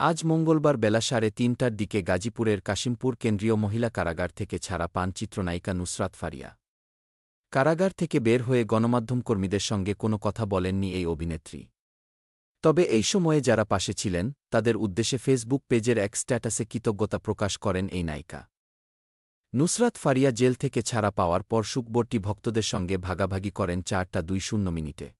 আজ মঙ্গলবার বেলা ৩:৩০টার দিকে গাজীপুরের কাশিমপুর কেন্দ্রীয় মহিলা কারাগার থেকে ছাড়া পান চিত্রনায়িকা নুসরাত ফারিয়া। কারাগার থেকে বের হয়ে গণমাধ্যমকর্মীদের সঙ্গে কোনো কথা বলেননি এই অভিনেত্রী। তবে এই সময়ে যারা পাশে ছিলেন, তাদের উদ্দেশ্যে ফেসবুক পেজের এক স্ট্যাটাসে কৃতজ্ঞতা প্রকাশ করেন এই নায়িকা। নুসরাত ফারিয়া জেল থেকে ছাড়া পাওয়ার পর সুখবরটি ভক্তদের সঙ্গে ভাগাভাগি করেন ৪:২০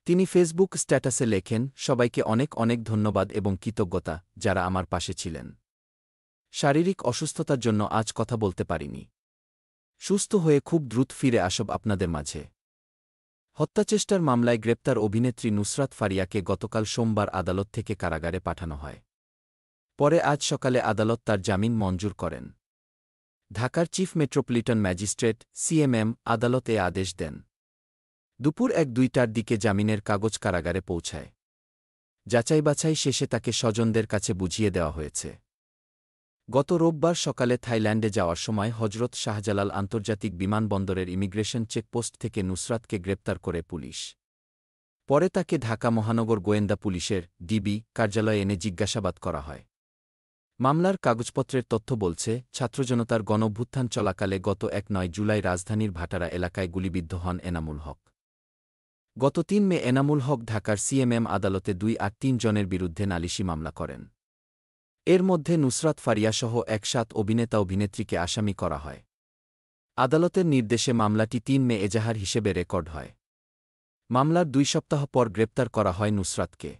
তিনি ফেসবুক স্ট্যাটাসে লেখেন, সবাইকে অনেক অনেক ধন্যবাদ এবং কৃতজ্ঞতা, যারা আমার পাশে ছিলেন। শারীরিক অসুস্থতার জন্য আজ কথা বলতে পারিনি। সুস্থ হয়ে খুব দ্রুত ফিরে আসব আপনাদের মাঝে। হত্যাচেষ্টার মামলায় গ্রেপ্তার অভিনেত্রী নুসরাত ফারিয়াকে গতকাল সোমবার আদালত থেকে কারাগারে পাঠানো হয়। পরে আজ সকালে আদালত তার জামিন মঞ্জুর করেন। ঢাকার চিফ মেট্রোপলিটন ম্যাজিস্ট্রেট সিএমএম আদালত এ আদেশ দেন। দুপুর ১:০২টার দিকে জামিনের কাগজ কারাগারে পৌঁছায়। যাচাই-বাছাই শেষে তাকে স্বজনদের কাছে বুঝিয়ে দেওয়া হয়েছে। গত রোববার সকালে থাইল্যান্ডে যাওয়ার সময় হজরত শাহজালাল আন্তর্জাতিক বিমানবন্দরের ইমিগ্রেশন চেকপোস্ট থেকে নুসরাতকে গ্রেপ্তার করে পুলিশ। পরে তাকে ঢাকা মহানগর গোয়েন্দা পুলিশের ডিবি কার্যালয়ে এনে জিজ্ঞাসাবাদ করা হয়। মামলার কাগজপত্রের তথ্য বলছে, ছাত্রজনতার গণঅভ্যুত্থান চলাকালে গত ১ জুলাই রাজধানীর ভাটারা এলাকায় গুলিবিদ্ধ হন এনামুল হক। গত ৩ মে এনামুল হক ঢাকার সিএমএম আদালতে ২ জনের বিরুদ্ধে নালিশি মামলা করেন। এর মধ্যে নুসরাত ফারিয়াসহ ৭ অভিনেতা-অভিনেত্রীকে আসামি করা হয়। আদালতের নির্দেশে মামলাটি ৩ মে এজাহার হিসেবে রেকর্ড হয়। মামলার ২ সপ্তাহ পর গ্রেপ্তার করা হয় নুসরাতকে।